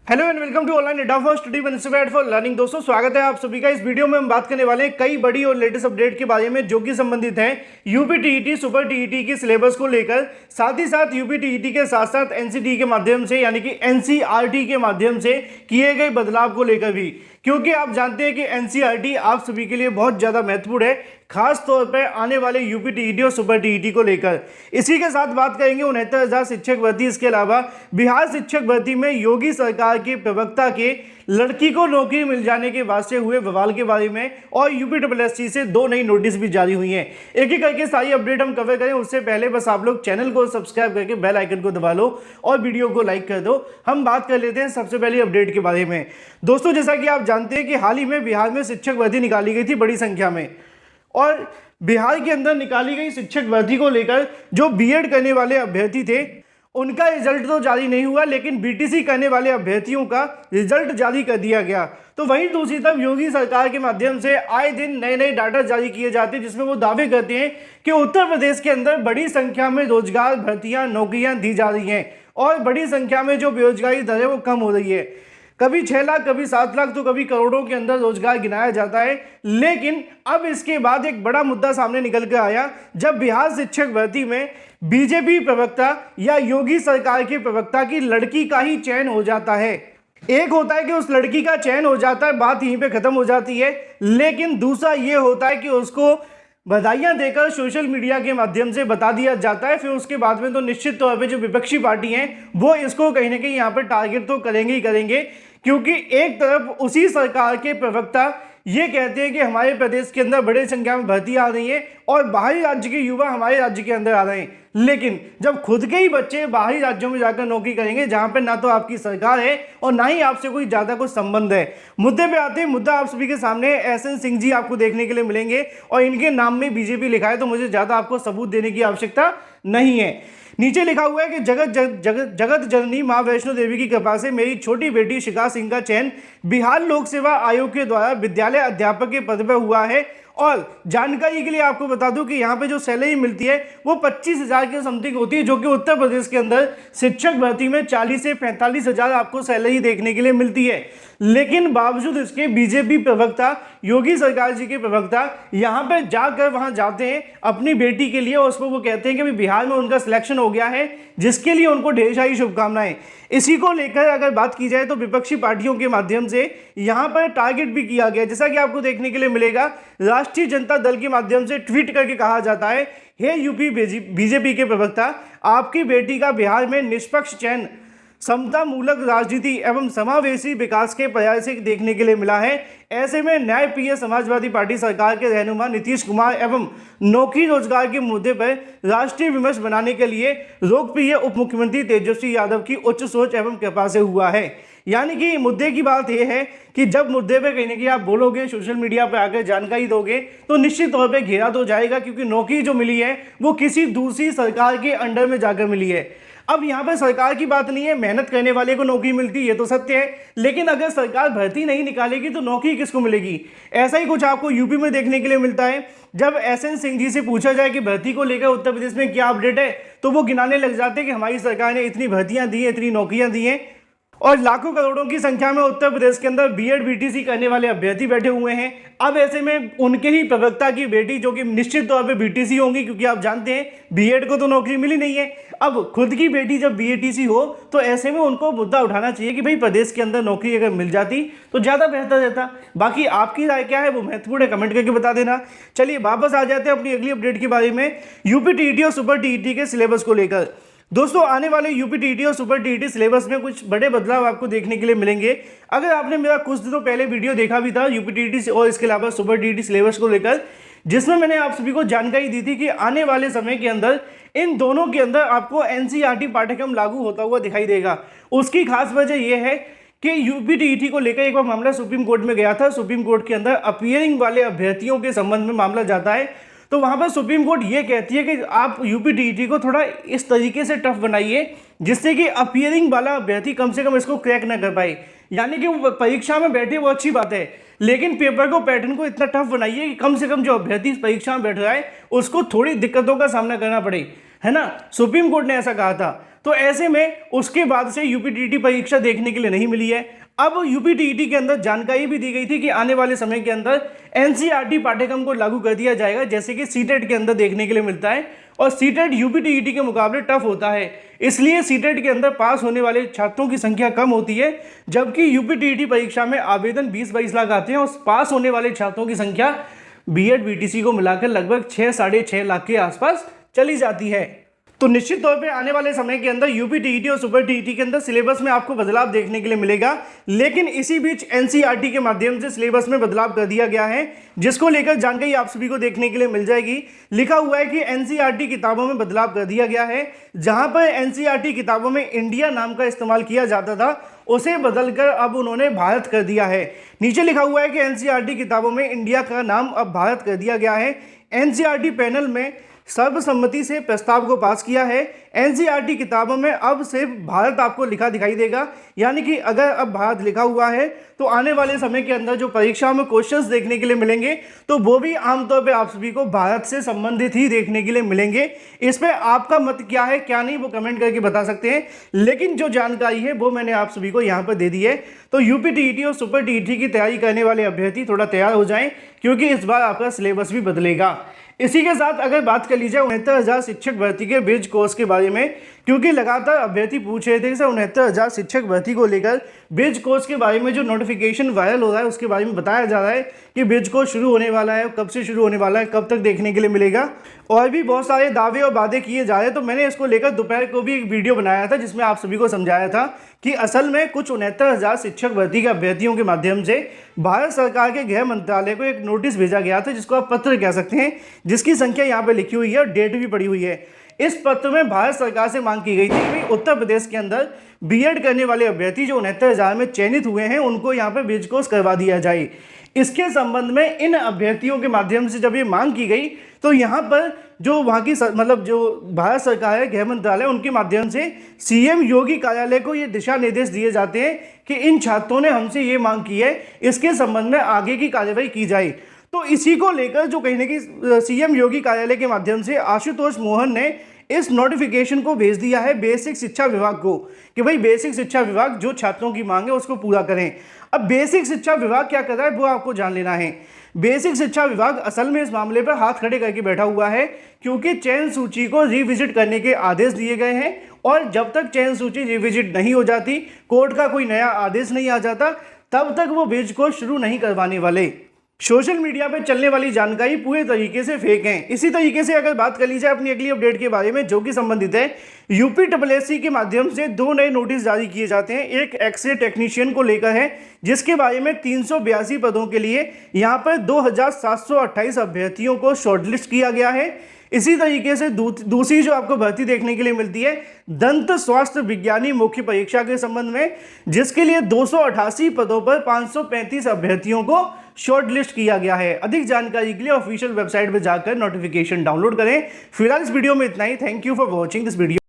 Hello and welcome to online data for study benefit for learning. दोस्तों स्वागत है आप सभी का। इस वीडियो में हम बात करने वाले हैं कई बड़ी और लेटेस्ट अपडेट के बारे में जो कि संबंधित हैं यूपी टीईटी सुपर टीईटी की सिलेबस को लेकर, साथ ही साथ यूपी टीईटी के साथ साथ एनसीटी के माध्यम से यानी कि एनसीईआरटी के माध्यम से किए गए बदलाव को लेकर भी, क्योंकि आप जानते हैं कि एनसीईआरटी आप सभी के लिए बहुत ज़्यादा महत्वपूर्ण है, खास तौर पर आने वाले यूपी टीईटी और सुपर टीईटी को लेकर। इसी के साथ बात करेंगे 69,000 शिक्षक भर्ती। इसके अलावा बिहार शिक्षक भर्ती में योगी सरकार के प्रवक्ता के लड़की को नौकरी मिल जाने के बाद से हुए बवाल के बारे में, और यूपीएससी से 2 नई नोटिस भी जारी हुई हैं। एक एक करके सारी अपडेट हम कवर करें उससे पहले बस आप लोग चैनल को सब्सक्राइब करके बेल आइकन को दबा लो और वीडियो को लाइक कर दो। हम बात कर लेते हैं सबसे पहले अपडेट के बारे में। दोस्तों जैसा कि आप जानते हैं कि हाल ही में बिहार में शिक्षक भर्ती निकाली गई थी बड़ी संख्या में, और बिहार के अंदर निकाली गई शिक्षक भर्ती को लेकर जो बीएड करने वाले अभ्यर्थी थे उनका रिजल्ट तो जारी नहीं हुआ, लेकिन बीटीसी करने वाले अभ्यर्थियों का रिजल्ट जारी कर दिया गया। तो वहीं दूसरी तरफ योगी सरकार के माध्यम से आए दिन नए नए डाटा जारी किए जाते हैं जिसमें वो दावे करते हैं कि उत्तर प्रदेश के अंदर बड़ी संख्या में रोजगार भर्तियां नौकरियां दी जा रही हैं और बड़ी संख्या में जो बेरोजगारी दर है वो कम हो रही है। कभी 6 लाख कभी 7 लाख तो कभी करोड़ों के अंदर रोजगार गिनाया जाता है। लेकिन अब इसके बाद एक बड़ा मुद्दा सामने निकल कर आया जब बिहार शिक्षक भर्ती में बीजेपी प्रवक्ता या योगी सरकार के प्रवक्ता की लड़की का ही चयन हो जाता है। एक होता है कि उस लड़की का चयन हो जाता है, बात यहीं पे खत्म हो जाती है, लेकिन दूसरा ये होता है कि उसको बधाइयां देकर सोशल मीडिया के माध्यम से बता दिया जाता है। फिर उसके बाद में तो निश्चित तौर पे जो विपक्षी पार्टी हैं वो इसको कहीं ना कहीं यहाँ पर टारगेट तो करेंगे ही करेंगे, क्योंकि एक तरफ उसी सरकार के प्रवक्ता ये कहते हैं कि हमारे प्रदेश के अंदर बड़ी संख्या में भर्ती आ रही है और बाहरी राज्य के युवा हमारे राज्य के अंदर आ रहे हैं, लेकिन जब खुद के ही बच्चे बाहरी राज्यों में जाकर नौकरी करेंगे जहां पर ना तो आपकी सरकार है और ना ही आपसे कोई ज्यादा कुछ संबंध है। मुद्दे पे आते हैं। मुद्दा आप सभी के सामने एसएन सिंह जी आपको देखने के लिए मिलेंगे और इनके नाम में बीजेपी लिखा है, तो मुझे ज्यादा आपको सबूत देने की आवश्यकता नहीं है। नीचे लिखा हुआ है कि जगत जननी मां वैष्णो देवी की कृपा से मेरी छोटी बेटी शिखा सिंह का चयन बिहार लोक सेवा आयोग के द्वारा विद्यालय अध्यापक के पद पर हुआ है। और जानकारी के लिए आपको बता दूं कि यहाँ पे जो सैलरी मिलती है वो 25,000 के समथिंग होती है, जो कि उत्तर प्रदेश के अंदर शिक्षक भर्ती में 40 से 45,000 आपको सैलरी देखने के लिए मिलती है। लेकिन बावजूद इसके बीजेपी प्रवक्ता योगी सरकार जी के प्रवक्ता यहाँ पे जाकर वहां जाते हैं अपनी बेटी के लिए, और उसको वो कहते हैं कि बिहार में उनका सिलेक्शन हो गया है, जिसके लिए उनको ढेर सारी शुभकामनाएं। इसी को लेकर अगर बात की जाए तो विपक्षी पार्टियों के माध्यम से यहाँ पर टारगेट भी किया गया, जैसा कि आपको देखने के लिए मिलेगा। राष्ट्रीय जनता दल के माध्यम से ट्वीट करके कहा जाता है, हे यूपी बीजेपी के प्रवक्ता, आपकी बेटी का बिहार में निष्पक्ष चयन समता मूलक राजनीति एवं समावेशी विकास के प्रयास से देखने के लिए मिला है। ऐसे में न्यायप्रिय समाजवादी पार्टी सरकार के रहनुमा नीतीश कुमार एवं नौकरी रोजगार के मुद्दे पर राष्ट्रीय विमर्श बनाने के लिए लोकप्रिय उप मुख्यमंत्री तेजस्वी यादव की उच्च सोच एवं कृपा से हुआ है। यानी कि मुद्दे की बात यह है कि जब मुद्दे पे कहीं ना कहीं आप बोलोगे, सोशल मीडिया पे आकर जानकारी दोगे, तो निश्चित तौर पे घेरा तो जाएगा, क्योंकि नौकरी जो मिली है वो किसी दूसरी सरकार के अंडर में जाकर मिली है। अब यहाँ पे सरकार की बात नहीं है, मेहनत करने वाले को नौकरी मिलती है, ये तो सत्य है, लेकिन अगर सरकार भर्ती नहीं निकालेगी तो नौकरी किसको मिलेगी? ऐसा ही कुछ आपको यूपी में देखने के लिए मिलता है। जब एसएन सिंह जी से पूछा जाए कि भर्ती को लेकर उत्तर प्रदेश में क्या अपडेट है, तो वो गिनाने लग जाते हैं कि हमारी सरकार ने इतनी भर्तियां दी हैं, इतनी नौकरियां दी हैं, और लाखों करोड़ों की संख्या में उत्तर प्रदेश के अंदर बीएड बीटीसी करने वाले अभ्यर्थी बैठे हुए हैं। अब ऐसे में उनके ही प्रवक्ता की बेटी, जो कि निश्चित तौर पे बीटीसी होंगी, क्योंकि आप जानते हैं बीएड को तो नौकरी मिली नहीं है, अब खुद की बेटी जब बीएटीसी हो तो ऐसे में उनको मुद्दा उठाना चाहिए कि भाई प्रदेश के अंदर नौकरी अगर मिल जाती तो ज़्यादा बेहतर रहता। बाकी आपकी राय क्या है वो महत्वपूर्ण है, कमेंट करके बता देना। चलिए वापस आ जाते हैं अपनी अगली अपडेट के बारे में, यूपी टीईटी और सुपर टीईटी के सिलेबस को लेकर। दोस्तों आने वाले यूपी टीईटी और सुपर टीईटी सिलेबस में कुछ बड़े बदलाव आपको देखने के लिए मिलेंगे। अगर आपने मेरा कुछ दिनों पहले वीडियो देखा भी था यूपी टीईटी और इसके अलावा सुपर टीईटी सिलेबस को लेकर, जिसमें मैंने आप सभी को जानकारी दी थी कि आने वाले समय के अंदर इन दोनों के अंदर आपको एनसीईआरटी पाठ्यक्रम लागू होता हुआ दिखाई देगा। उसकी खास वजह यह है कि यूपी टीईटी को लेकर एक बार मामला सुप्रीम कोर्ट में गया था। सुप्रीम कोर्ट के अंदर अपीयरिंग वाले अभ्यर्थियों के संबंध में मामला जाता है, तो वहां पर सुप्रीम कोर्ट ये कहती है कि आप यूपी टीईटी को थोड़ा इस तरीके से टफ बनाइए जिससे कि अपीयरिंग वाला अभ्यर्थी कम से कम इसको क्रैक ना कर पाए। यानी कि वो परीक्षा में बैठे वो अच्छी बात है, लेकिन पेपर को पैटर्न को इतना टफ बनाइए कि कम से कम जो अभ्यर्थी इस परीक्षा में बैठ रहा है उसको थोड़ी दिक्कतों का सामना करना पड़े, है ना। सुप्रीम कोर्ट ने ऐसा कहा था। तो ऐसे में उसके बाद से यूपीटीईटी परीक्षा देखने के लिए नहीं मिली है। अब यूपीटीईटी के अंदर जानकारी भी दी गई थी कि आने वाले समय के अंदर एनसीईआरटी पाठ्यक्रम को लागू कर दिया जाएगा, जैसे कि सीटेट के अंदर देखने के लिए मिलता है। और सीटेट यूपीटीईटी के मुकाबले टफ होता है, इसलिए सीटेट के अंदर पास होने वाले छात्रों की संख्या कम होती है, जबकि यूपीटीईटी परीक्षा में आवेदन 20-22 लाख आते हैं और पास होने वाले छात्रों की संख्या बीएड बीटीसी को मिलाकर लगभग 6-6.5 लाख के आसपास चली जाती है। तो निश्चित तौर पे आने वाले समय के अंदर यूपीटीईटी और सुपर टीईटी के अंदर सिलेबस में आपको बदलाव देखने के लिए मिलेगा, लेकिन इसी बीच एनसीईआरटी के माध्यम से सिलेबस में बदलाव कर दिया गया है, जिसको लेकर जानकारी आप सभी को देखने के लिए मिल जाएगी। लिखा हुआ है कि एनसीईआरटी किताबों में बदलाव कर दिया गया है। जहां पर एनसीईआरटी किताबों में इंडिया नाम का इस्तेमाल किया जाता था, उसे बदलकर अब उन्होंने भारत कर दिया है। नीचे लिखा हुआ है कि एनसीईआरटी किताबों में इंडिया का नाम अब भारत कर दिया गया है। एनसीईआरटी पैनल में सर्वसम्मति से प्रस्ताव को पास किया है। एनसीईआरटी किताबों में अब सिर्फ भारत आपको लिखा दिखाई देगा, यानी कि अगर अब भारत लिखा हुआ है तो आने वाले समय के अंदर जो परीक्षाओं में क्वेश्चंस देखने के लिए मिलेंगे तो वो भी आमतौर पे आप सभी को भारत से संबंधित ही देखने के लिए मिलेंगे। इस पर आपका मत क्या है क्या नहीं वो कमेंट करके बता सकते हैं, लेकिन जो जानकारी है वो मैंने आप सभी को यहाँ पर दे दी है। तो यूपीटीईटी और सुपर टीईटी की तैयारी करने वाले अभ्यर्थी थोड़ा तैयार हो जाएं, क्योंकि इस बार आपका सिलेबस भी बदलेगा। इसी के साथ अगर बात कर ली जाए 69,000 शिक्षक भर्ती के ब्रिज कोर्स के बारे में, क्योंकि लगातार अभ्यर्थी पूछ रहे थे कि 69,000 शिक्षक भर्ती को लेकर ब्रिज कोर्स के बारे में जो नोटिफिकेशन वायरल हो रहा है उसके बारे में बताया जा रहा है कि ब्रिज कोर्स शुरू होने वाला है, कब से शुरू होने वाला है, कब तक देखने के लिए मिलेगा, और भी बहुत सारे दावे और वादे किए जा रहे हैं। तो मैंने इसको लेकर दोपहर को भी एक वीडियो बनाया था जिसमें आप सभी को समझाया था कि असल में कुछ 69,000 शिक्षक भर्ती के अभ्यर्थियों के माध्यम से भारत सरकार के गृह मंत्रालय को एक नोटिस भेजा गया था, जिसको आप पत्र कह सकते हैं, जिसकी संख्या यहाँ पे लिखी हुई है और डेट भी पड़ी हुई है। इस पत्र में भारत सरकार से मांग की गई थी कि उत्तर प्रदेश के अंदर बीएड करने वाले अभ्यर्थी जो 69,000 में चयनित हुए हैं उनको यहाँ पे ब्रिज कोर्स करवा दिया जाए। इसके संबंध में इन अभ्यर्थियों के माध्यम से जब ये मांग की गई तो यहाँ पर जो वहाँ की मतलब जो भारत सरकार है गृह मंत्रालय, उनके माध्यम से सीएम योगी कार्यालय को ये दिशा निर्देश दिए जाते हैं कि इन छात्रों ने हमसे ये मांग की है, इसके संबंध में आगे की कार्रवाई की जाए। तो इसी को लेकर जो कहीं ना कहीं सीएम योगी कार्यालय के माध्यम से आशुतोष मोहन ने इस नोटिफिकेशन को भेज दिया है बेसिक शिक्षा विभाग को कि भाई बेसिक शिक्षा विभाग जो छात्रों की मांग है उसको पूरा करें। अब बेसिक शिक्षा विभाग क्या कर रहा है वो आपको जान लेना है। बेसिक शिक्षा विभाग असल में इस मामले पर हाथ खड़े करके बैठा हुआ है, क्योंकि चयन सूची को रिविजिट करने के आदेश दिए गए हैं और जब तक चयन सूची रिविजिट नहीं हो जाती, कोर्ट का कोई नया आदेश नहीं आ जाता, तब तक वो ब्रिज को शुरू नहीं करवाने वाले। सोशल मीडिया पे चलने वाली जानकारी पूरे तरीके से फेक है। इसी तरीके से अगर बात कर ली जाए अपनी अगली अपडेट के बारे में जो कि संबंधित है यूपीएससी के माध्यम से 2 नए नोटिस जारी किए जाते हैं। एक एक्सरे टेक्नीशियन को लेकर है, जिसके बारे में 382 पदों के लिए यहाँ पर 2,728 अभ्यर्थियों को शॉर्टलिस्ट किया गया है। इसी तरीके से दूसरी जो आपको भर्ती देखने के लिए मिलती है दंत स्वास्थ्य विज्ञानी मुख्य परीक्षा के संबंध में, जिसके लिए 288 पदों पर 535 अभ्यर्थियों को शॉर्टलिस्ट किया गया है। अधिक जानकारी के लिए ऑफिशियल वेबसाइट पर जाकर नोटिफिकेशन डाउनलोड करें। फिलहाल इस वीडियो में इतना ही। Thank you for watching this video.